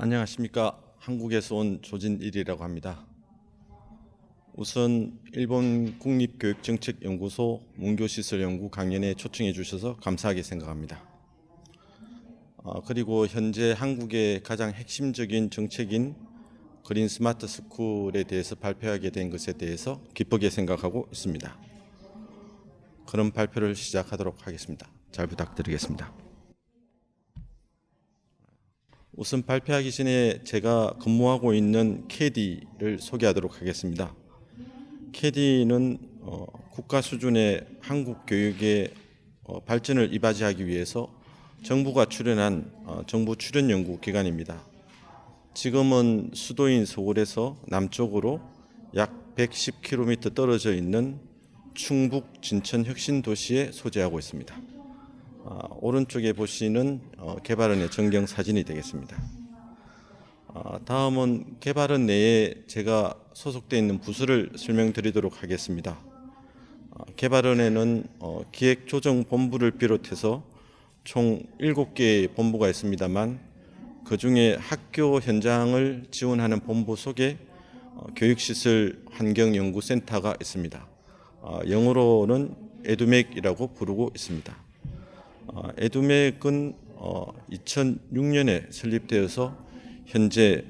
안녕하십니까. 한국에서 온 조진일이라고 합니다. 우선 일본 국립교육정책연구소 문교시설연구 강연에 초청해 주셔서 감사하게 생각합니다. 그리고 현재 한국의 가장 핵심적인 정책인 그린 스마트 스쿨에 대해서 발표하게 된 것에 대해서 기쁘게 생각하고 있습니다. 그럼 발표를 시작하도록 하겠습니다. 잘 부탁드리겠습니다. 우선 발표하기 전에 제가 근무하고 있는 캐디를 소개하도록 하겠습니다. 캐디는 국가 수준의 한국 교육의 발전을 이바지하기 위해서 정부가 출연한 정부 출연 연구 기관입니다. 지금은 수도인 서울에서 남쪽으로 약 110km 떨어져 있는 충북 진천 혁신도시에 소재하고 있습니다. 오른쪽에 보시는 개발원의 전경 사진이 되겠습니다. 다음은 개발원 내에 제가 소속되어 있는 부서를 설명드리도록 하겠습니다. 개발원에는 기획조정본부를 비롯해서 총 7개의 본부가 있습니다만 그중에 학교 현장을 지원하는 본부 속에 교육시설 환경연구센터가 있습니다. 영어로는 에듀맥이라고 부르고 있습니다. 에듀맥은 2006년에 설립되어서 현재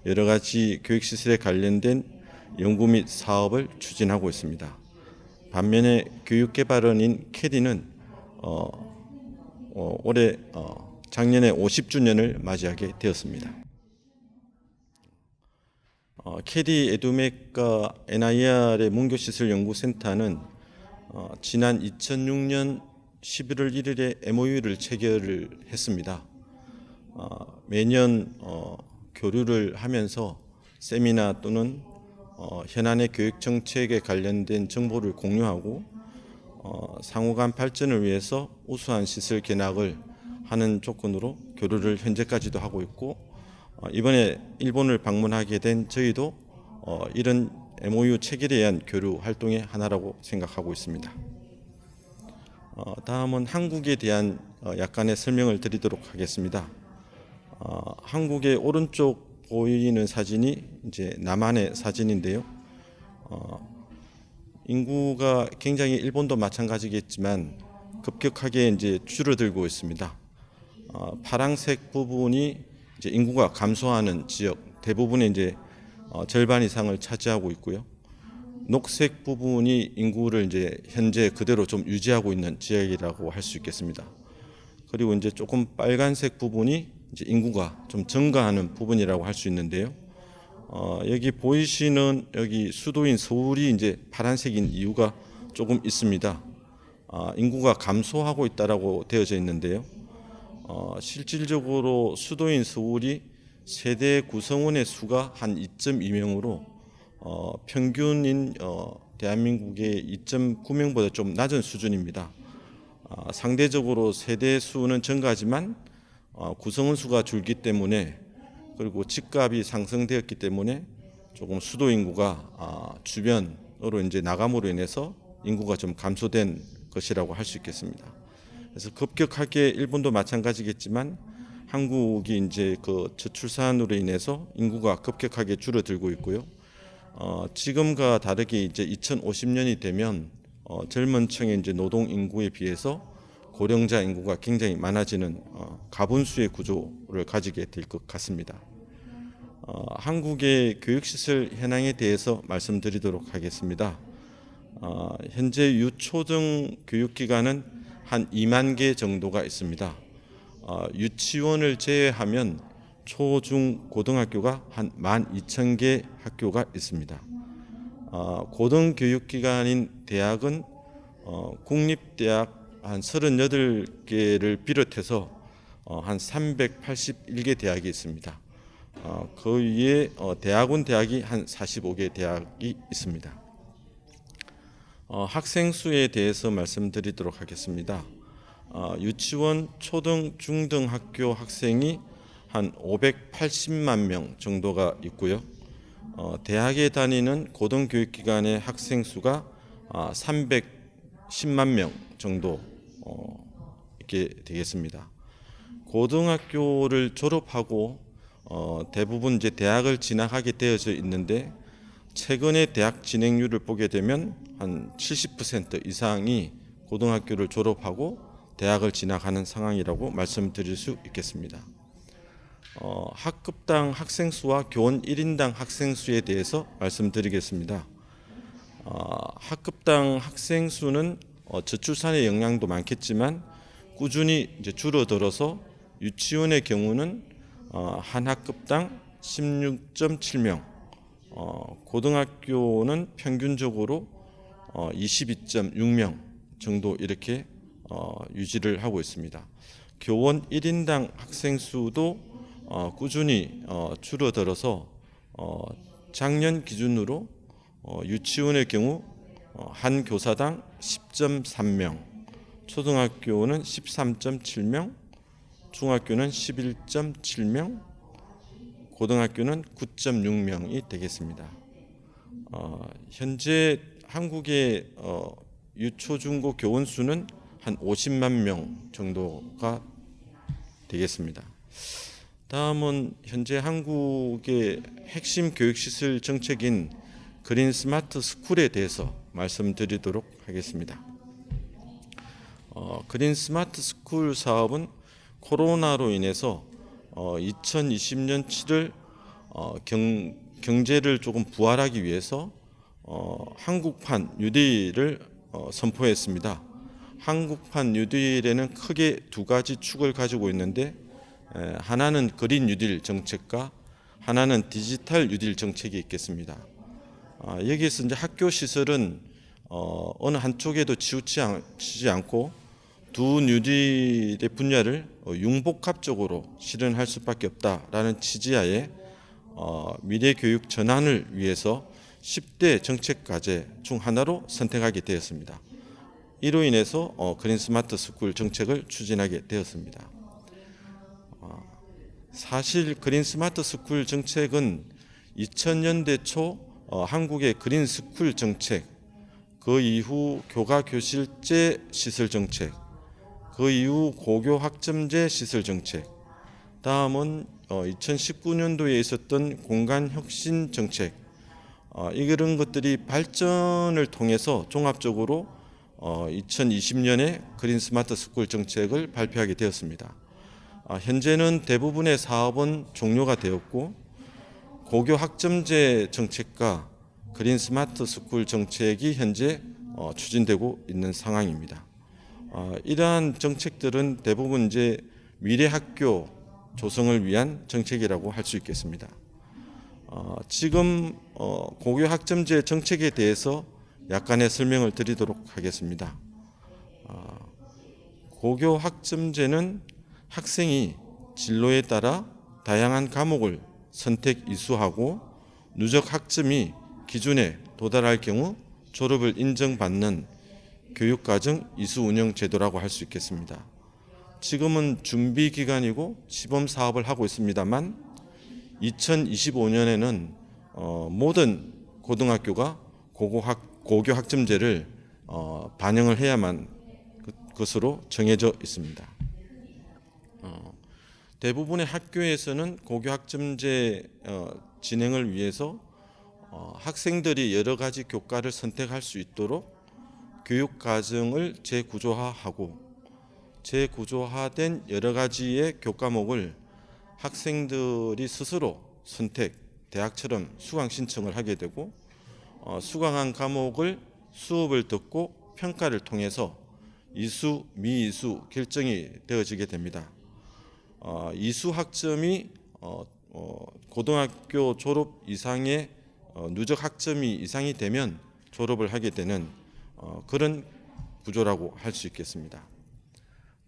여러 가지 교육시설에 관련된 연구 및 사업을 추진하고 있습니다. 반면에 교육개발원인 캐디는 올해 작년에 50주년을 맞이하게 되었습니다. 캐디 에듀맥과 NIR의 문교시설연구센터는 지난 2006년 11월 1일에 MOU를 체결을 했습니다. 매년 교류를 하면서 세미나 또는 현안의 교육 정책에 관련된 정보를 공유하고 상호간 발전을 위해서 우수한 시설 견학을 하는 조건으로 교류를 현재까지도 하고 있고 이번에 일본을 방문하게 된 저희도 이런 MOU 체결에 의한 교류 활동의 하나라고 생각하고 있습니다. 다음은 한국에 대한 약간의 설명을 드리도록 하겠습니다. 한국의 오른쪽 보이는 사진이 이제 남한의 사진인데요. 인구가 굉장히 일본도 마찬가지겠지만 급격하게 이제 줄어들고 있습니다. 파란색 부분이 이제 인구가 감소하는 지역 대부분의 이제 절반 이상을 차지하고 있고요. 녹색 부분이 인구를 이제 현재 그대로 좀 유지하고 있는 지역이라고 할 수 있겠습니다. 그리고 이제 조금 빨간색 부분이 이제 인구가 좀 증가하는 부분이라고 할 수 있는데요. 여기 보이시는 여기 수도인 서울이 이제 파란색인 이유가 조금 있습니다. 인구가 감소하고 있다라고 되어져 있는데요. 실질적으로 수도인 서울이 세대 구성원의 수가 한 2.2명으로 평균인 대한민국의 2.9명보다 좀 낮은 수준입니다. 상대적으로 세대 수는 증가하지만 구성원 수가 줄기 때문에 그리고 집값이 상승되었기 때문에 조금 수도 인구가 주변으로 이제 나감으로 인해서 인구가 좀 감소된 것이라고 할 수 있겠습니다. 그래서 급격하게 일본도 마찬가지겠지만 한국이 이제 그 저출산으로 인해서 인구가 급격하게 줄어들고 있고요. 지금과 다르게 이제 2050년이 되면 젊은 층의 이제 노동 인구에 비해서 고령자 인구가 굉장히 많아지는 가분수의 구조를 가지게 될 것 같습니다. 한국의 교육시설 현황에 대해서 말씀드리도록 하겠습니다. 현재 유초등 교육기관은 한 2만 개 정도가 있습니다. 유치원을 제외하면 초, 중, 고등학교가 한 12,000개 학교가 있습니다. 고등교육기관인 대학은 국립대학 한 38개를 비롯해서 한 381개 대학이 있습니다. 그 위에 대학원 대학이 한 45개 대학이 있습니다. 학생 수에 대해서 말씀드리도록 하겠습니다. 유치원, 초등, 중등 학교 학생이 한 580만 명 정도가 있고요. 대학에 다니는 고등교육기관의 학생 수가 310만 명 정도 있게 되겠습니다. 고등학교를 졸업하고 대부분 이제 대학을 진학하게 되어져 있는데 최근에 대학 진행률을 보게 되면 한 70% 이상이 고등학교를 졸업하고 대학을 진학하는 상황이라고 말씀드릴 수 있겠습니다. 학급당 학생 수와 교원 1인당 학생 수에 대해서 말씀드리겠습니다. 학급당 학생 수는 저출산의 영향도 많겠지만 꾸준히 이제 줄어들어서 유치원의 경우는 한 학급당 16.7명, 고등학교는 평균적으로 22.6명 정도 이렇게 유지를 하고 있습니다. 교원 1인당 학생 수도 꾸준히 줄어들어서 작년 기준으로 유치원의 경우 한 교사당 10.3명, 초등학교는 13.7명, 중학교는 11.7명, 고등학교는 9.6명이 되겠습니다. 현재 한국의 유초중고 교원 수는 한 50만 명 정도가 되겠습니다. 다음은 현재 한국의 핵심 교육시설 정책인 그린 스마트 스쿨에 대해서 말씀드리도록 하겠습니다. 그린 스마트 스쿨 사업은 코로나로 인해서 2020년 7월 경제를 조금 부활하기 위해서 한국판 뉴딜을 선포했습니다. 한국판 뉴딜에는 크게 두 가지 축을 가지고 있는데 하나는 그린 뉴딜 정책과 하나는 디지털 뉴딜 정책이 있겠습니다. 여기에서 이제 학교 시설은 어느 한쪽에도 치우치지 않고 두 뉴딜의 분야를 융복합적으로 실현할 수밖에 없다라는 취지하에 미래 교육 전환을 위해서 10대 정책 과제 중 하나로 선택하게 되었습니다. 이로 인해서 그린 스마트 스쿨 정책을 추진하게 되었습니다. 사실 그린 스마트 스쿨 정책은 2000년대 초 한국의 그린 스쿨 정책, 그 이후 교가 교실제 시설 정책, 그 이후 고교 학점제 시설 정책, 다음은 2019년도에 있었던 공간 혁신 정책, 이런 것들이 발전을 통해서 종합적으로 2020년에 그린 스마트 스쿨 정책을 발표하게 되었습니다. 현재는 대부분의 사업은 종료가 되었고 고교 학점제 정책과 그린 스마트 스쿨 정책이 현재 추진되고 있는 상황입니다. 이러한 정책들은 대부분 이제 미래 학교 조성을 위한 정책이라고 할 수 있겠습니다. 지금 고교 학점제 정책에 대해서 약간의 설명을 드리도록 하겠습니다. 고교 학점제는 학생이 진로에 따라 다양한 과목을 선택 이수하고 누적 학점이 기준에 도달할 경우 졸업을 인정받는 교육과정 이수 운영 제도라고 할 수 있겠습니다. 지금은 준비 기간이고 시범 사업을 하고 있습니다만 2025년에는 모든 고등학교가 고교 학점제를 반영을 해야만 것으로 정해져 있습니다. 대부분의 학교에서는 고교 학점제 진행을 위해서 학생들이 여러 가지 교과를 선택할 수 있도록 교육 과정을 재구조화하고 재구조화된 여러 가지의 교과목을 학생들이 스스로 선택, 대학처럼 수강 신청을 하게 되고 수강한 과목을 수업을 듣고 평가를 통해서 이수, 미이수 결정이 되어지게 됩니다. 이수 학점이 고등학교 졸업 이상의 누적 학점이 이상이 되면 졸업을 하게 되는 그런 구조라고 할 수 있겠습니다.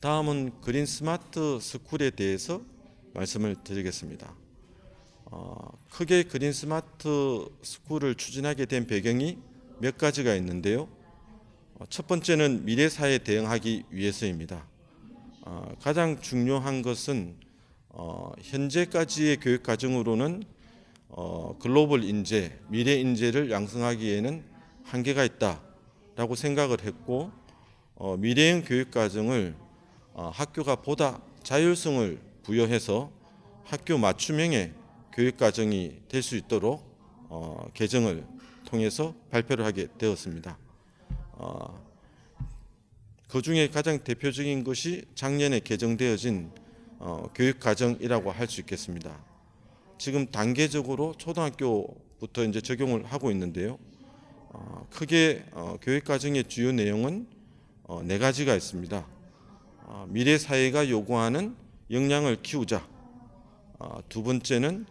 다음은 그린 스마트 스쿨에 대해서 말씀을 드리겠습니다. 크게 그린 스마트 스쿨을 추진하게 된 배경이 몇 가지가 있는데요. 첫 번째는 미래 사회에 대응하기 위해서입니다. 가장 중요한 것은 현재까지의 교육 과정으로는 글로벌 인재, 미래 인재를 양성하기에는 한계가 있다라고 생각을 했고 미래형 교육 과정을 학교가 보다 자율성을 부여해서 학교 맞춤형의 교육과정이 될 수 있도록 개정을 통해서 발표를 하게 되었습니다. 그중에 가장 대표적인 것이 작년에 개정되어진 교육과정이라고 할 수 있겠습니다. 지금 단계적으로 초등학교부터 이제 적용을 하고 있는데요. 크게 교육과정의 주요 내용은 네 가지가 있습니다. 미래 사회가 요구하는 역량을 키우자. 두 번째는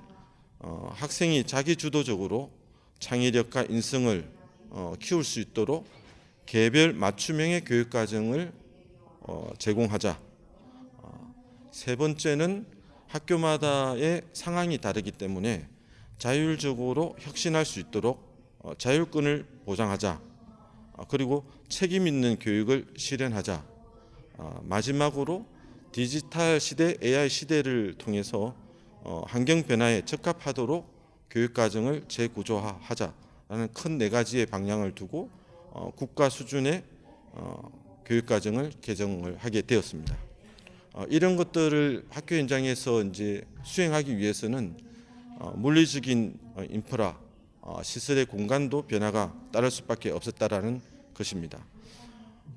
학생이 자기 주도적으로 창의력과 인성을 키울 수 있도록 개별 맞춤형의 교육과정을 제공하자. 세 번째는 학교마다의 상황이 다르기 때문에 자율적으로 혁신할 수 있도록 자율권을 보장하자. 그리고 책임 있는 교육을 실현하자. 마지막으로 디지털 시대, AI 시대를 통해서 환경 변화에 적합하도록 교육과정을 재구조화하자라는 큰 네 가지의 방향을 두고 국가 수준의 교육과정을 개정을 하게 되었습니다. 이런 것들을 학교 현장에서 이제 수행하기 위해서는 물리적인 인프라, 시설의 공간도 변화가 따를 수밖에 없었다라는 것입니다.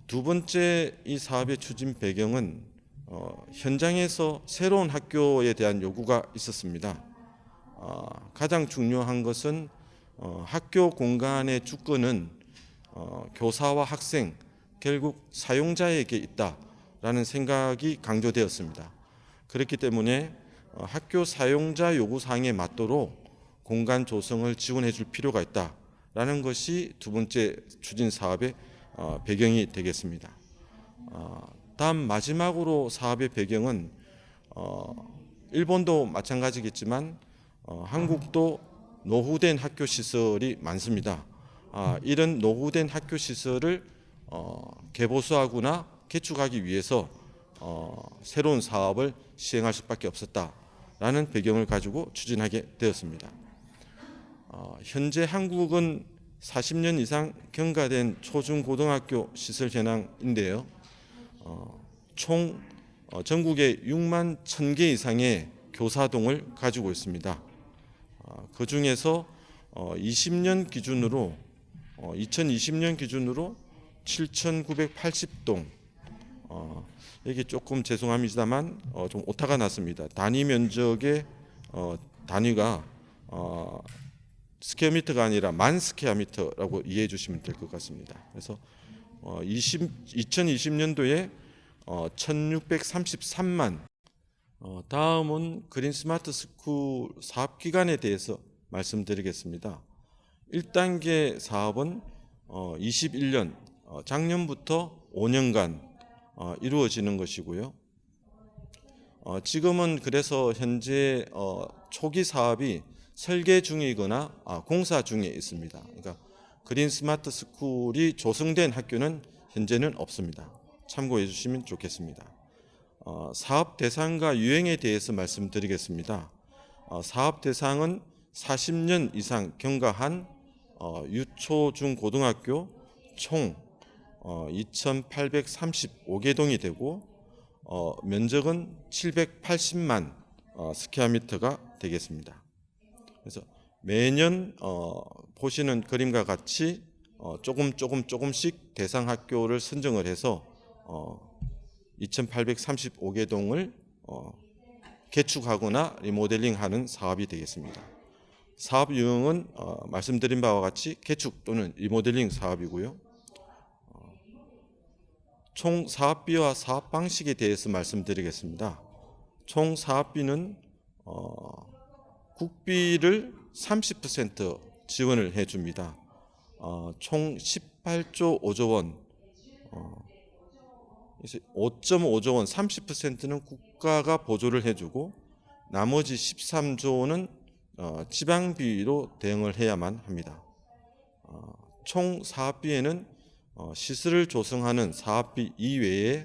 두 번째 이 사업의 추진 배경은 현장에서 새로운 학교에 대한 요구가 있었습니다. 가장 중요한 것은 학교 공간의 주권은 교사와 학생, 결국 사용자에게 있다라는 생각이 강조되었습니다. 그렇기 때문에 학교 사용자 요구사항에 맞도록 공간 조성을 지원해 줄 필요가 있다라는 것이 두 번째 추진 사업의 배경이 되겠습니다. 다음 마지막으로 사업의 배경은 일본도 마찬가지겠지만 한국도 노후된 학교 시설이 많습니다. 이런 노후된 학교 시설을 개보수하거나 개축하기 위해서 새로운 사업을 시행할 수밖에 없었다라는 배경을 가지고 추진하게 되었습니다. 현재 한국은 40년 이상 경과된 초중고등학교 시설 현황인데요. 총 전국에 6만 1,000개 이상의 교사동을 가지고 있습니다. 그 중에서 2020년 기준으로 7,980동, 이게 조금 죄송합니다만 좀 오타가 났습니다. 단위 면적의 단위가 스퀘어미터가 아니라 만 스퀘어미터라고 이해해 주시면 될 것 같습니다. 그래서 2020년도에 1,633만. 다음은 그린 스마트 스쿨 사업 기간에 대해서 말씀드리겠습니다. 1단계 사업은 21년 작년부터 5년간 이루어지는 것이고요. 지금은 그래서 현재 초기 사업이 설계 중이거나 공사 중에 있습니다. 그러니까 그린 스마트 스쿨이 조성된 학교는 현재는 없습니다. 참고해 주시면 좋겠습니다. 사업 대상과 유형에 대해서 말씀드리겠습니다. 사업 대상은 40년 이상 경과한 유초, 중, 고등학교 총 2,835개 동이 되고 면적은 780만 스퀘어미터가 되겠습니다. 그래서 매년 보시는 그림과 같이 조금씩 대상 학교를 선정을 해서 2,835개 동을 개축하거나 리모델링하는 사업이 되겠습니다. 사업 유형은 말씀드린 바와 같이 개축 또는 리모델링 사업이고요. 총 사업비와 사업 방식에 대해서 말씀드리겠습니다. 총 사업비는 국비를 30% 지원을 해줍니다. 총 18조 5조 원, 5.5조 원, 30%는 국가가 보조를 해주고 나머지 13조는 지방비로 대응을 해야만 합니다. 총 사업비에는 시설을 조성하는 사업비 이외에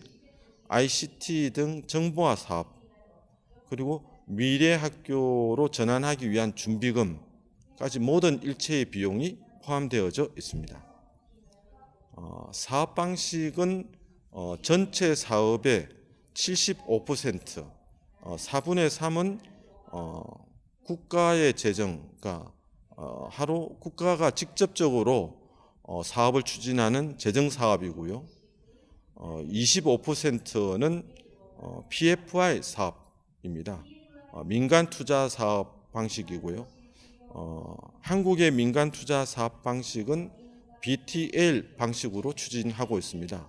ICT 등 정보화 사업, 그리고 미래 학교로 전환하기 위한 준비금까지 모든 일체의 비용이 포함되어져 있습니다. 사업 방식은 전체 사업의 75%, 4분의 3은 국가의 재정, 그러니까 하루 국가가 직접적으로 사업을 추진하는 재정 사업이고요. 25%는 PFI 사업입니다. 민간 투자 사업 방식이고요. 한국의 민간 투자 사업 방식은 BTL 방식으로 추진하고 있습니다.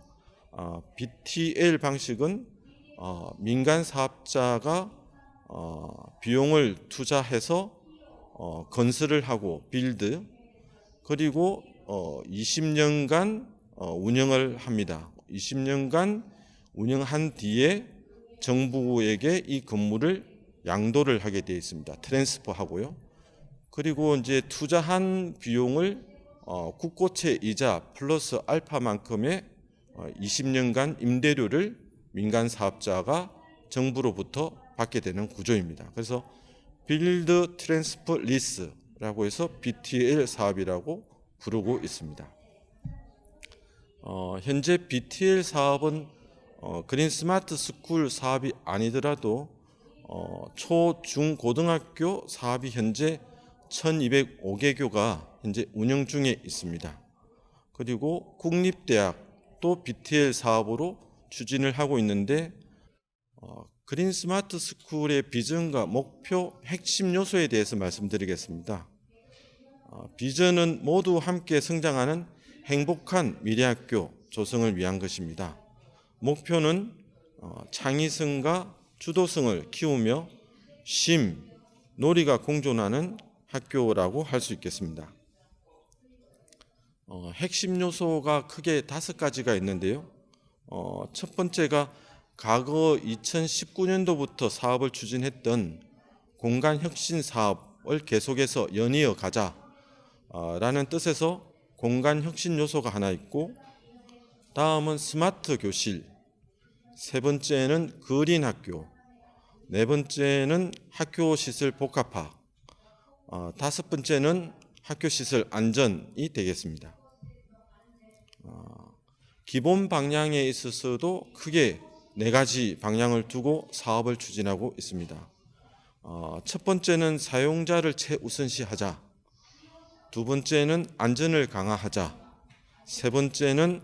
BTL 방식은 민간 사업자가 비용을 투자해서 건설을 하고 빌드, 그리고 20년간 운영을 합니다. 20년간 운영한 뒤에 정부에게 이 건물을 양도를 하게 되어 있습니다. 트랜스퍼하고요. 그리고 이제 투자한 비용을 국고채 이자 플러스 알파만큼의 20년간 임대료를 민간 사업자가 정부로부터 받게 되는 구조입니다. 그래서 빌드 트랜스퍼 리스라고 해서 BTL 사업이라고 부르고 있습니다. 현재 BTL 사업은 그린 스마트 스쿨 사업이 아니더라도 초, 중, 고등학교 사업이 현재 1205개교가 현재 운영 중에 있습니다. 그리고 국립대학도 BTL 사업으로 추진을 하고 있는데 그린 스마트 스쿨의 비전과 목표 핵심 요소에 대해서 말씀드리겠습니다. 비전은 모두 함께 성장하는 행복한 미래학교 조성을 위한 것입니다. 목표는 창의성과 주도성을 키우며 쉼, 놀이가 공존하는 학교라고 할 수 있겠습니다. 핵심 요소가 크게 5가지가 있는데요. 첫 번째가 과거 2019년도부터 사업을 추진했던 공간혁신 사업을 계속해서 연이어 가자라는 뜻에서 공간혁신 요소가 하나 있고, 다음은 스마트 교실, 세 번째는 그린 학교, 네 번째는 학교 시설 복합화, 다섯 번째는 학교 시설 안전이 되겠습니다. 기본 방향에 있어서도 크게 4가지 방향을 두고 사업을 추진하고 있습니다. 첫 번째는 사용자를 최우선시하자, 두 번째는 안전을 강화하자, 세 번째는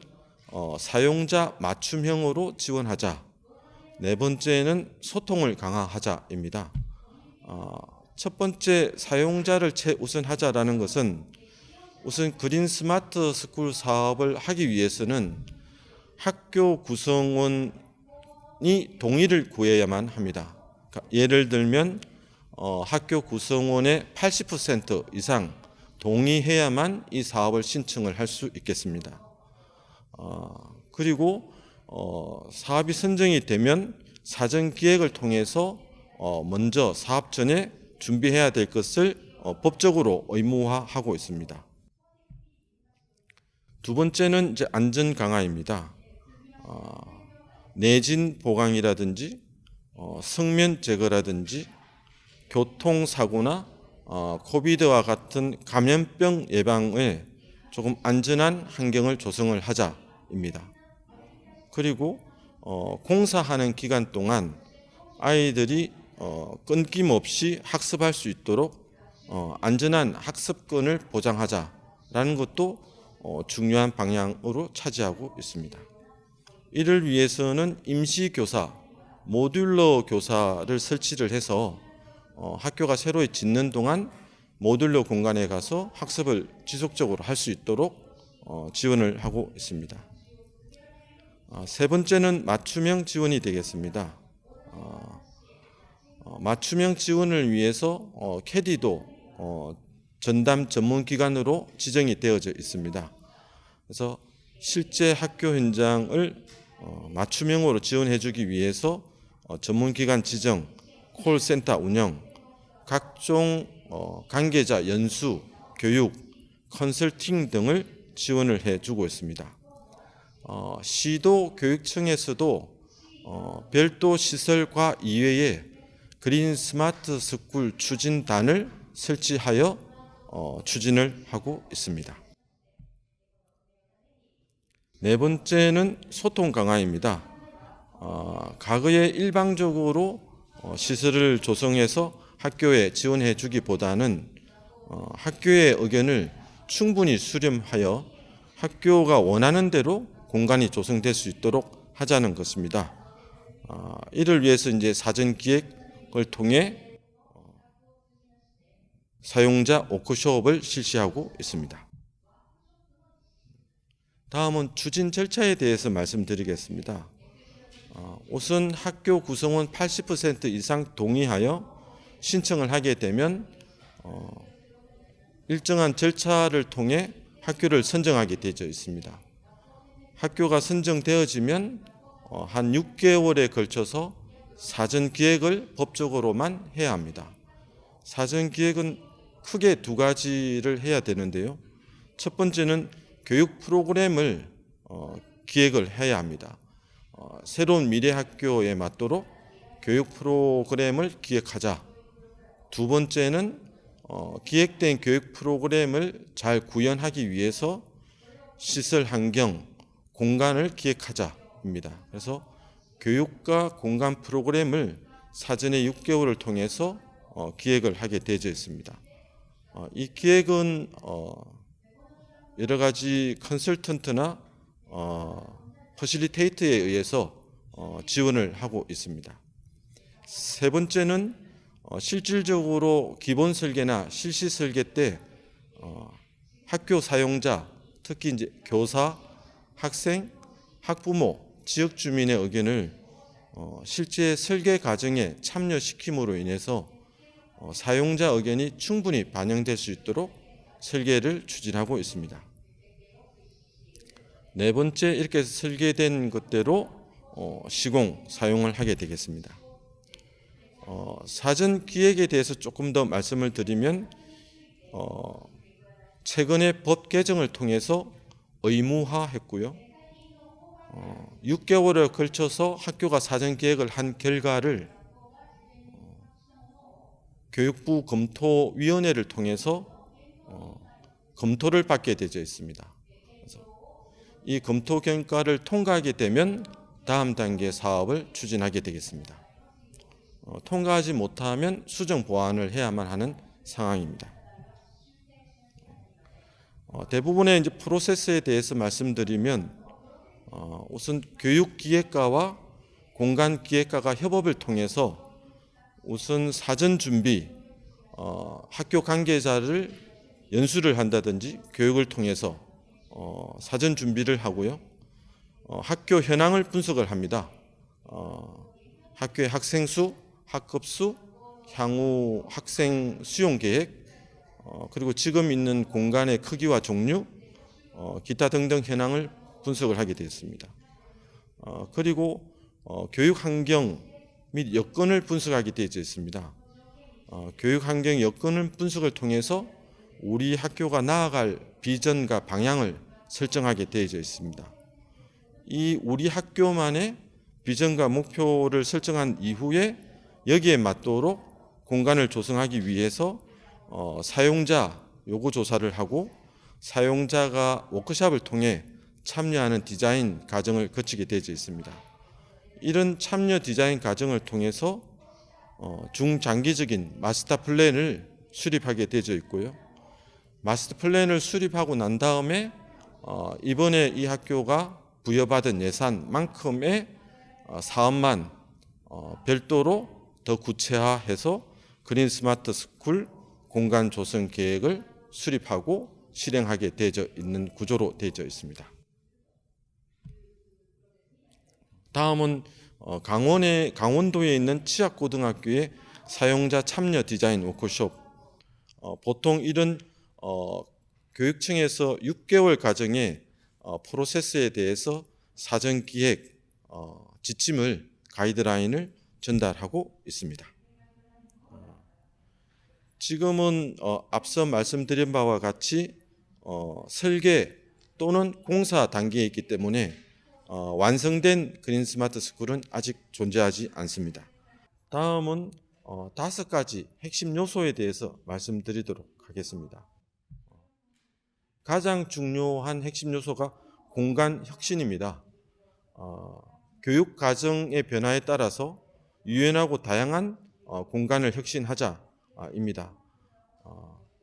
사용자 맞춤형으로 지원하자, 네 번째는 소통을 강화하자입니다. 첫 번째 사용자를 최우선하자라는 것은 우선 그린 스마트 스쿨 사업을 하기 위해서는 학교 구성원이 동의를 구해야만 합니다. 예를 들면 학교 구성원의 80% 이상 동의해야만 이 사업을 신청을 할 수 있겠습니다. 그리고 사업이 선정이 되면 사전 기획을 통해서 먼저 사업 전에 준비해야 될 것을 법적으로 의무화하고 있습니다. 두 번째는 이제 안전 강화입니다. 내진 보강이라든지 성면 제거라든지 교통사고나 코비드와 같은 감염병 예방에 조금 안전한 환경을 조성을 하자입니다. 그리고 공사하는 기간 동안 아이들이 끊김없이 학습할 수 있도록 안전한 학습권을 보장하자라는 것도 중요한 방향으로 차지하고 있습니다. 이를 위해서는 임시교사, 모듈러 교사를 설치를 해서 학교가 새로 짓는 동안 모듈러 공간에 가서 학습을 지속적으로 할 수 있도록 지원을 하고 있습니다. 세 번째는 맞춤형 지원이 되겠습니다. 맞춤형 지원을 위해서 캐디도 전담 전문기관으로 지정이 되어져 있습니다. 그래서 실제 학교 현장을 맞춤형으로 지원해주기 위해서 전문기관 지정, 콜센터 운영, 각종 관계자 연수, 교육, 컨설팅 등을 지원을 해주고 있습니다. 시도 교육청에서도 별도 시설과 이외에 그린 스마트 스쿨 추진단을 설치하여 추진을 하고 있습니다. 네 번째는 소통 강화입니다. 과거에 일방적으로 시설을 조성해서 학교에 지원해 주기보다는 학교의 의견을 충분히 수렴하여 학교가 원하는 대로 공간이 조성될 수 있도록 하자는 것입니다. 이를 위해서 이제 사전 기획을 통해 사용자 워크숍을 실시하고 있습니다. 다음은 추진 절차에 대해서 말씀드리겠습니다. 우선 학교 구성원 80% 이상 동의하여 신청을 하게 되면 일정한 절차를 통해 학교를 선정하게 되어 있습니다. 학교가 선정되어지면 한 6개월에 걸쳐서 사전 기획을 법적으로만 해야 합니다. 사전 기획은 크게 두 가지를 해야 되는데요. 첫 번째는 교육 프로그램을 기획을 해야 합니다. 새로운 미래 학교에 맞도록 교육 프로그램을 기획하자. 두 번째는 기획된 교육 프로그램을 잘 구현하기 위해서 시설 환경, 공간을 기획하자입니다. 그래서 교육과 공간 프로그램을 사전에 6개월을 통해서 기획을 하게 되어 있습니다. 이 기획은 여러 가지 컨설턴트나 퍼실리테이터에 의해서 지원을 하고 있습니다. 세 번째는 실질적으로 기본 설계나 실시 설계 때 학교 사용자, 특히 이제 교사, 학생, 학부모, 지역 주민의 의견을 실제 설계 과정에 참여시킴으로 인해서 사용자 의견이 충분히 반영될 수 있도록 설계를 추진하고 있습니다. 네 번째, 이렇게 해서 설계된 것대로 시공, 사용을 하게 되겠습니다. 사전 기획에 대해서 조금 더 말씀을 드리면 최근에 법 개정을 통해서 의무화했고요. 6개월에 걸쳐서 학교가 사전 기획을 한 결과를 교육부 검토위원회를 통해서 검토를 받게 되어 있습니다. 그래서 이 검토 결과를 통과하게 되면 다음 단계 사업을 추진하게 되겠습니다. 통과하지 못하면 수정 보완을 해야만 하는 상황입니다. 대부분의 이제 프로세스에 대해서 말씀드리면 우선 교육기획과와 공간기획과가 협업을 통해서 우선 사전 준비, 학교 관계자를 연수를 한다든지 교육을 통해서 사전 준비를 하고요. 학교 현황을 분석을 합니다. 학교의 학생 수, 학급 수, 향후 학생 수용 계획, 그리고 지금 있는 공간의 크기와 종류, 기타 등등 현황을 분석을 하게 되었습니다. 그리고 교육 환경 및 여건을 분석하게 되어 있습니다. 교육 환경 여건을 분석을 통해서 우리 학교가 나아갈 비전과 방향을 설정하게 되어 있습니다. 이 우리 학교만의 비전과 목표를 설정한 이후에 여기에 맞도록 공간을 조성하기 위해서 사용자 요구 조사를 하고 사용자가 워크숍을 통해 참여하는 디자인 과정을 거치게 되어 있습니다. 이런 참여 디자인 과정을 통해서 중장기적인 마스터 플랜을 수립하게 되어 있고요. 마스터 플랜을 수립하고 난 다음에 이번에 이 학교가 부여받은 예산만큼의 사업만 별도로 더 구체화해서 그린 스마트 스쿨 공간 조성 계획을 수립하고 실행하게 되어 있는 구조로 되어 있습니다. 다음은 강원도에 있는 치악고등학교의 사용자 참여 디자인 워크숍. 보통 이런 교육청에서 6개월 과정의 프로세스에 대해서 사전 기획 지침을 가이드라인을 전달하고 있습니다. 지금은 앞서 말씀드린 바와 같이 설계 또는 공사 단계에 있기 때문에 완성된 그린 스마트 스쿨은 아직 존재하지 않습니다. 다음은 5가지 핵심 요소에 대해서 말씀드리도록 하겠습니다. 가장 중요한 핵심 요소가 공간 혁신입니다. 교육 과정의 변화에 따라서 유연하고 다양한 공간을 혁신하자입니다.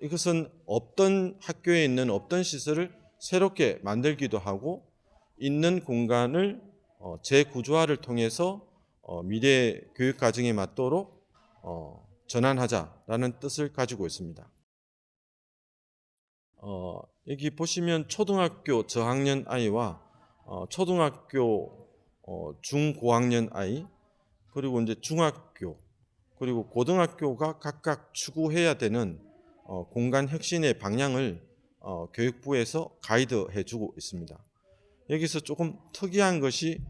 이것은 없던 학교에 있는 없던 시설을 새롭게 만들기도 하고 있는 공간을 재구조화를 통해서 미래 교육 과정에 맞도록 전환하자라는 뜻을 가지고 있습니다. 여기 보시면 초등학교 저학년 아이와 초등학교 중고학년 아이, 그리고 이제 중학교, 그리고 고등학교가 각각 추구해야 되는 공간 혁신의 방향을 교육부에서 가이드해 주고 있습니다. 여기서 조금 특이한 것이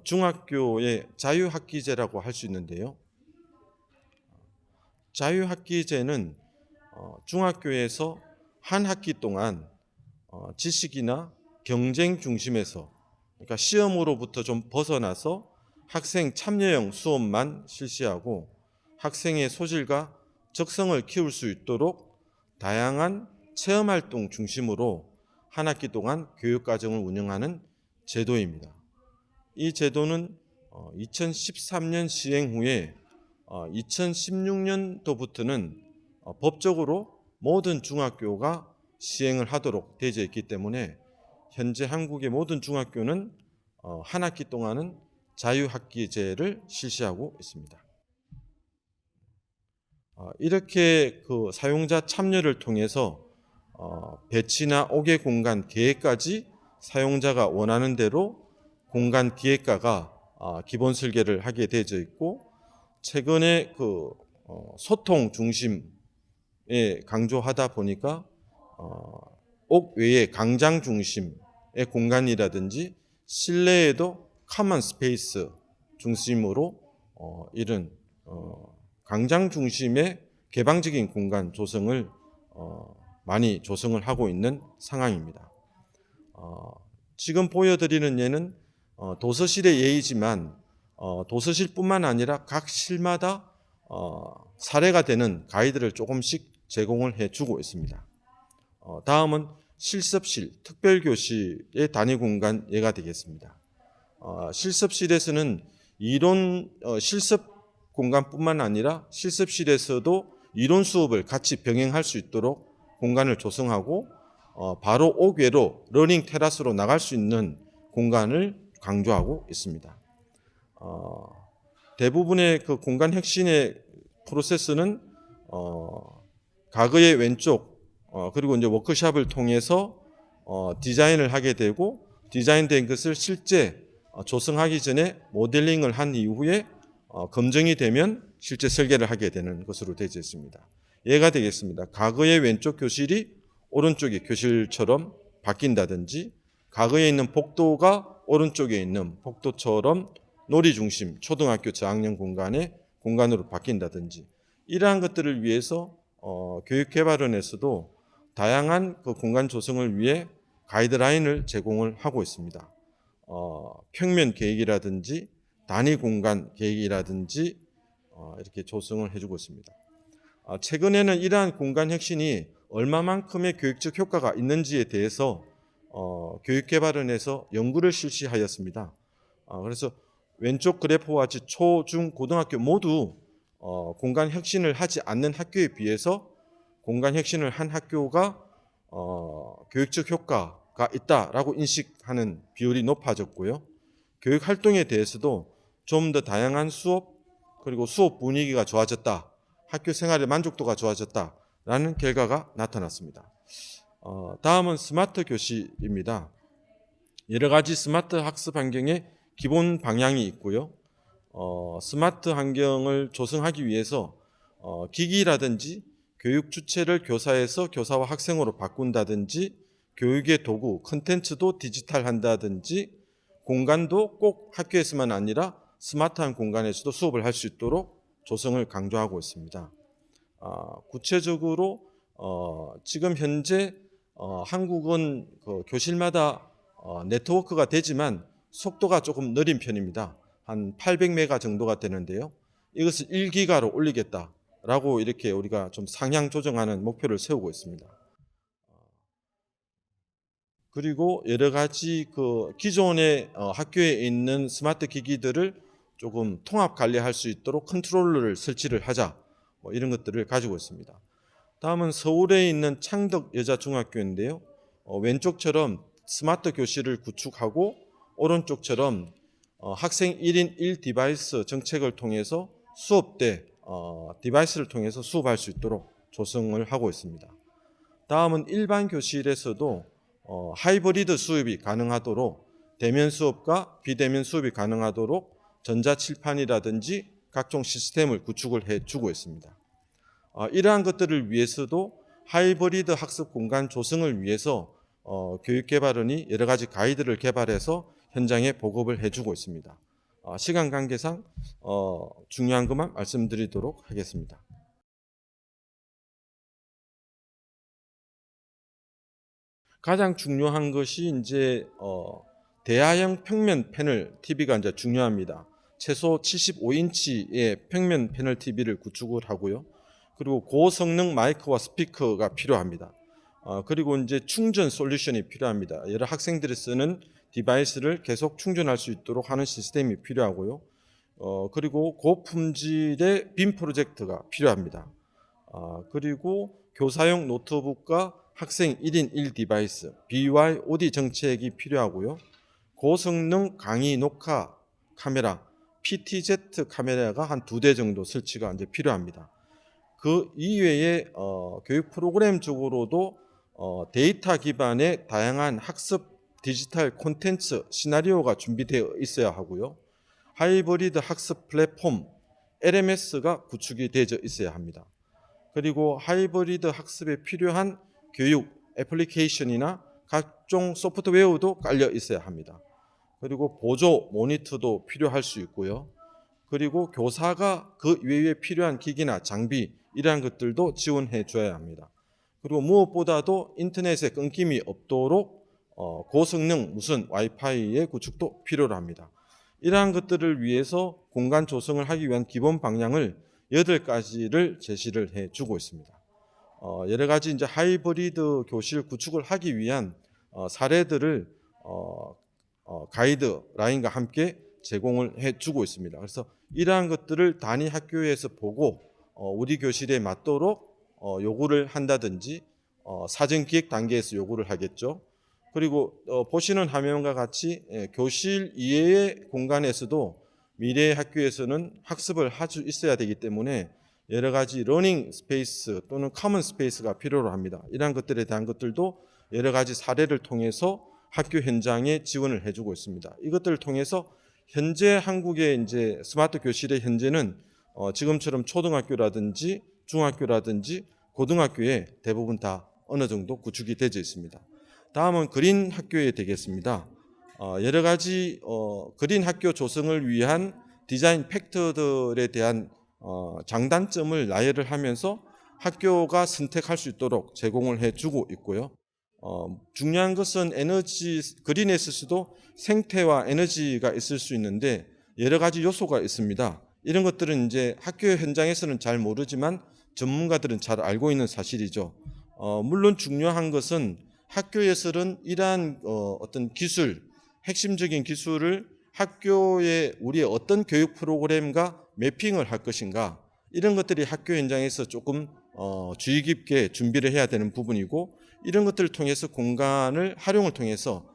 중학교의 자유학기제라고 할 수 있는데요. 자유학기제는 중학교에서 한 학기 동안 지식이나 경쟁 중심에서, 그러니까 시험으로부터 좀 벗어나서 학생 참여형 수업만 실시하고 학생의 소질과 적성을 키울 수 있도록 다양한 체험활동 중심으로 한 학기 동안 교육과정을 운영하는 제도입니다. 이 제도는 2013년 시행 후에 2016년도부터는 법적으로 모든 중학교가 시행을 하도록 되어 있기 때문에 현재 한국의 모든 중학교는 한 학기 동안은 자유학기제를 실시하고 있습니다. 이렇게 그 사용자 참여를 통해서 배치나 5개 공간 계획까지 사용자가 원하는 대로 공간 기획가가 기본 설계를 하게 되어 있고, 최근에 그 소통 중심에 강조하다 보니까 옥 외에 강장 중심의 공간이라든지 실내에도 커먼 스페이스 중심으로 이런 강장 중심의 개방적인 공간 조성을 많이 조성을 하고 있는 상황입니다. 지금 보여드리는 예는 도서실의 예이지만 도서실뿐만 아니라 각 실마다 사례가 되는 가이드를 조금씩 제공을 해주고 있습니다. 다음은 실습실, 특별교실의 단위 공간 예가 되겠습니다. 실습실에서는 이론 실습 공간뿐만 아니라 실습실에서도 이론 수업을 같이 병행할 수 있도록 공간을 조성하고 바로 옥외로 러닝 테라스로 나갈 수 있는 공간을 강조하고 있습니다. 대부분의 그 공간 혁신의 프로세스는 가그의 왼쪽 그리고 이제 워크숍을 통해서 디자인을 하게 되고, 디자인된 것을 실제 조성하기 전에 모델링을 한 이후에 검증이 되면 실제 설계를 하게 되는 것으로 되어 있습니다. 예가 되겠습니다. 가그의 왼쪽 교실이 오른쪽의 교실처럼 바뀐다든지, 가그에 있는 복도가 오른쪽에 있는 복도처럼 놀이 중심 초등학교 저학년 공간으로 바뀐다든지, 이러한 것들을 위해서 교육개발원에서도 다양한 그 공간 조성을 위해 가이드라인을 제공을 하고 있습니다. 평면 계획이라든지 단위 공간 계획이라든지 이렇게 조성을 해주고 있습니다. 최근에는 이러한 공간 혁신이 얼마만큼의 교육적 효과가 있는지에 대해서 교육개발원에서 연구를 실시하였습니다. 그래서 왼쪽 그래프와 같이 초, 중, 고등학교 모두 공간 혁신을 하지 않는 학교에 비해서 공간 혁신을 한 학교가 교육적 효과가 있다라고 인식하는 비율이 높아졌고요. 교육 활동에 대해서도 좀 더 다양한 수업, 그리고 수업 분위기가 좋아졌다, 학교 생활의 만족도가 좋아졌다라는 결과가 나타났습니다. 다음은 스마트 교실입니다. 여러 가지 스마트 학습 환경의 기본 방향이 있고요. 스마트 환경을 조성하기 위해서 기기라든지 교육 주체를 교사에서 교사와 학생으로 바꾼다든지, 교육의 도구, 컨텐츠도 디지털한다든지, 공간도 꼭 학교에서만 아니라 스마트한 공간에서도 수업을 할 수 있도록 조성을 강조하고 있습니다. 구체적으로 지금 현재 한국은 그 교실마다 네트워크가 되지만 속도가 조금 느린 편입니다. 한 800메가 정도가 되는데요. 이것을 1기가로 올리겠다라고 이렇게 우리가 좀 상향 조정하는 목표를 세우고 있습니다. 그리고 여러 가지 그 기존의 학교에 있는 스마트 기기들을 조금 통합 관리할 수 있도록 컨트롤러를 설치를 하자, 뭐 이런 것들을 가지고 있습니다. 다음은 서울에 있는 창덕 여자중학교인데요. 왼쪽처럼 스마트 교실을 구축하고 오른쪽처럼 학생 1인 1디바이스 정책을 통해서 수업 때 디바이스를 통해서 수업할 수 있도록 조성을 하고 있습니다. 다음은 일반 교실에서도 하이브리드 수업이 가능하도록 대면 수업과 비대면 수업이 가능하도록 전자칠판이라든지 각종 시스템을 구축을 해주고 있습니다. 이러한 것들을 위해서도 하이브리드 학습 공간 조성을 위해서 교육개발원이 여러 가지 가이드를 개발해서 현장에 보급을 해주고 있습니다. 시간 관계상 중요한 것만 말씀드리도록 하겠습니다. 가장 중요한 것이 이제 대화형 평면 패널 TV가 이제 중요합니다. 최소 75인치의 평면 패널 TV를 구축을 하고요. 그리고 고성능 마이크와 스피커가 필요합니다. 그리고 이제 충전 솔루션이 필요합니다. 여러 학생들이 쓰는 디바이스를 계속 충전할 수 있도록 하는 시스템이 필요하고요. 그리고 고품질의 빔 프로젝터가 필요합니다. 그리고 교사용 노트북과 학생 1인 1디바이스, BYOD 정책이 필요하고요. 고성능 강의 녹화 카메라, PTZ 카메라가 한 2대 정도 설치가 이제 필요합니다. 그 이외에 교육 프로그램 쪽으로도 데이터 기반의 다양한 학습 디지털 콘텐츠 시나리오가 준비되어 있어야 하고요. 하이브리드 학습 플랫폼 LMS가 구축이 되어 있어야 합니다. 그리고 하이브리드 학습에 필요한 교육 애플리케이션이나 각종 소프트웨어도 깔려 있어야 합니다. 그리고 보조 모니터도 필요할 수 있고요. 그리고 교사가 그 외에 필요한 기기나 장비 이러한 것들도 지원해 줘야 합니다. 그리고 무엇보다도 인터넷에 끊김이 없도록 고성능 무선 와이파이의 구축도 필요로 합니다. 이러한 것들을 위해서 공간 조성을 하기 위한 기본 방향을 8가지를 제시를 해 주고 있습니다. 여러 가지 이제 하이브리드 교실 구축을 하기 위한 사례들을 가이드라인과 함께 제공을 해 주고 있습니다. 그래서 이러한 것들을 단위 학교에서 보고 우리 교실에 맞도록 요구를 한다든지 사전 기획 단계에서 요구를 하겠죠. 그리고 보시는 화면과 같이 교실 이외의 공간에서도 미래의 학교에서는 학습을 할 수 있어야 되기 때문에 여러 가지 러닝 스페이스 또는 커먼 스페이스가 필요로 합니다. 이러한 것들에 대한 것들도 여러 가지 사례를 통해서 학교 현장에 지원을 해주고 있습니다. 이것들을 통해서 현재 한국의 이제 스마트 교실의 현재는 지금처럼 초등학교라든지 중학교라든지 고등학교에 대부분 다 어느 정도 구축이 되어 있습니다. 다음은 그린 학교에 되겠습니다. 여러 가지 그린 학교 조성을 위한 디자인 팩터들에 대한 장단점을 나열을 하면서 학교가 선택할 수 있도록 제공을 해주고 있고요. 중요한 것은 그린에 있을수도 생태와 에너지가 있을 수 있는데 여러 가지 요소가 있습니다. 이런 것들은 이제 학교 현장에서는 잘 모르지만 전문가들은 잘 알고 있는 사실이죠. 물론 중요한 것은 학교에서는 이러한 어떤 기술, 핵심적인 기술을 학교에 우리의 어떤 교육 프로그램과 매핑을 할 것인가, 이런 것들이 학교 현장에서 조금 주의 깊게 준비를 해야 되는 부분이고, 이런 것들을 통해서 공간을 활용을 통해서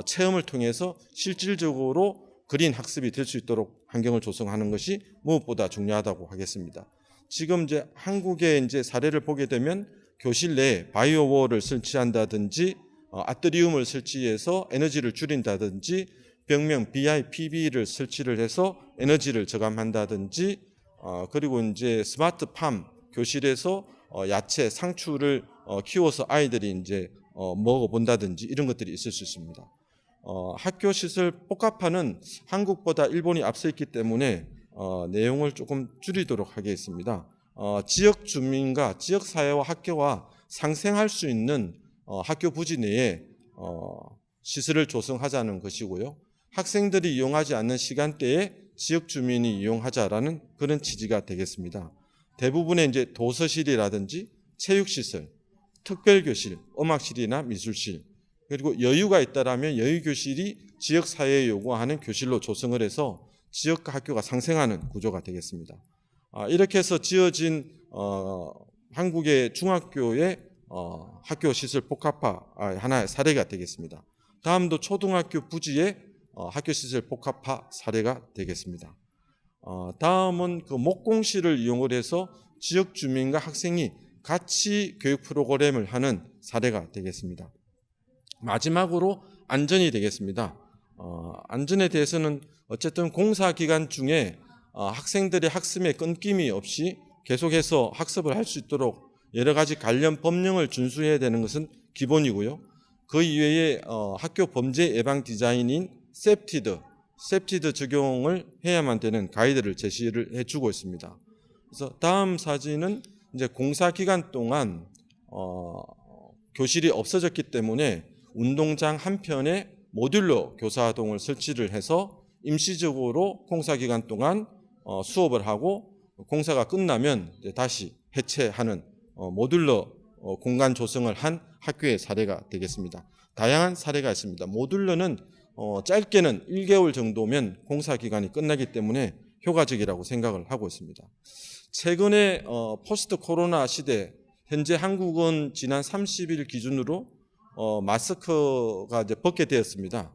체험을 통해서 실질적으로 그린 학습이 될 수 있도록 환경을 조성하는 것이 무엇보다 중요하다고 하겠습니다. 지금 이제 한국의 이제 사례를 보게 되면 교실 내에 바이오월을 설치한다든지 아트리움을 설치해서 에너지를 줄인다든지 벽면 BIPB를 설치를 해서 에너지를 저감한다든지 그리고 이제 스마트팜 교실에서 야채 상추를 키워서 아이들이 이제 먹어본다든지 이런 것들이 있을 수 있습니다. 학교 시설 복합화는 한국보다 일본이 앞서 있기 때문에 내용을 조금 줄이도록 하겠습니다. 지역 주민과 지역 사회와 학교와 상생할 수 있는 학교 부지 내에 시설을 조성하자는 것이고요. 학생들이 이용하지 않는 시간대에 지역 주민이 이용하자라는 그런 취지가 되겠습니다. 대부분의 이제 도서실이라든지 체육시설, 특별교실, 음악실이나 미술실, 그리고 여유가 있다라면 여유교실이 지역사회에 요구하는 교실로 조성을 해서 지역과 학교가 상생하는 구조가 되겠습니다. 이렇게 해서 지어진 한국의 중학교의 학교 시설 복합화 하나의 사례가 되겠습니다. 다음도 초등학교 부지의 학교 시설 복합화 사례가 되겠습니다. 다음은 그 목공실을 이용을 해서 지역 주민과 학생이 같이 교육 프로그램을 하는 사례가 되겠습니다. 마지막으로 안전이 되겠습니다. 안전에 대해서는 어쨌든 공사 기간 중에 학생들의 학습에 끊김이 없이 계속해서 학습을 할 수 있도록 여러 가지 관련 법령을 준수해야 되는 것은 기본이고요. 그 이외에 학교 범죄 예방 디자인인 세프티드 적용을 해야만 되는 가이드를 제시를 해주고 있습니다. 그래서 다음 사진은 이제 공사 기간 동안 교실이 없어졌기 때문에 운동장 한편에 모듈러 교사동을 설치를 해서 임시적으로 공사 기간 동안 수업을 하고 공사가 끝나면 이제 다시 해체하는 모듈러 공간 조성을 한 학교의 사례가 되겠습니다. 다양한 사례가 있습니다. 모듈러는 짧게는 1개월 정도면 공사 기간이 끝나기 때문에 효과적이라고 생각을 하고 있습니다. 최근에 포스트 코로나 시대, 현재 한국은 지난 30일 기준으로 마스크가 이제 벗게 되었습니다.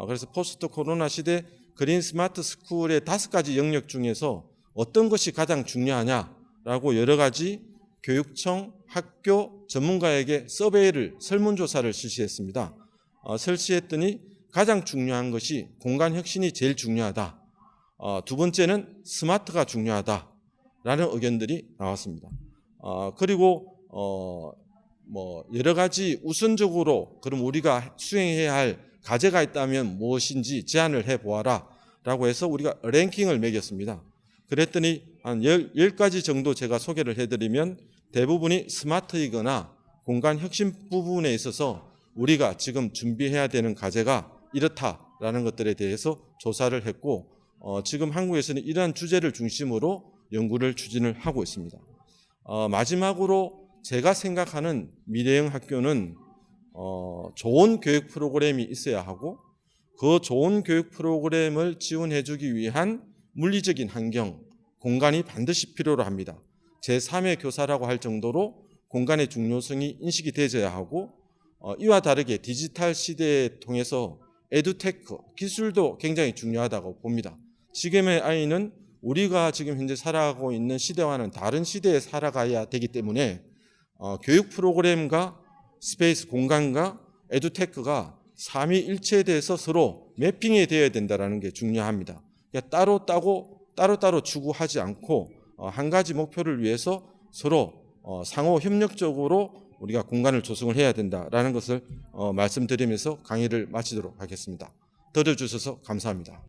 그래서 포스트 코로나 시대 그린 스마트 스쿨의 5가지 영역 중에서 어떤 것이 가장 중요하냐라고 여러 가지 교육청, 학교, 전문가에게 서베이를 설문조사를 실시했습니다. 실시했더니 가장 중요한 것이 공간 혁신이 제일 중요하다. 두 번째는 스마트가 중요하다라는 의견들이 나왔습니다. 그리고 여러 가지 우선적으로 그럼 우리가 수행해야 할 과제가 있다면 무엇인지 제안을 해보아라 라고 해서 우리가 랭킹을 매겼습니다. 그랬더니 한 10가지 정도 제가 소개를 해드리면 대부분이 스마트이거나 공간 혁신 부분에 있어서 우리가 지금 준비해야 되는 과제가 이렇다라는 것들에 대해서 조사를 했고 지금 한국에서는 이러한 주제를 중심으로 연구를 추진을 하고 있습니다. 마지막으로 제가 생각하는 미래형 학교는 좋은 교육 프로그램이 있어야 하고 그 좋은 교육 프로그램을 지원해주기 위한 물리적인 환경, 공간이 반드시 필요로 합니다. 제3의 교사라고 할 정도로 공간의 중요성이 인식이 되어야 하고 이와 다르게 디지털 시대에 통해서 에듀테크, 기술도 굉장히 중요하다고 봅니다. 지금의 아이는 우리가 지금 현재 살아가고 있는 시대와는 다른 시대에 살아가야 되기 때문에 교육 프로그램과 스페이스 공간과 에듀테크가 삼위일체돼서 서로 매핑이 되어야 된다는 게 중요합니다. 그러니까 따로따로 추구하지 않고 한 가지 목표를 위해서 서로 상호 협력적으로 우리가 공간을 조성을 해야 된다라는 것을 말씀드리면서 강의를 마치도록 하겠습니다. 들어주셔서 감사합니다.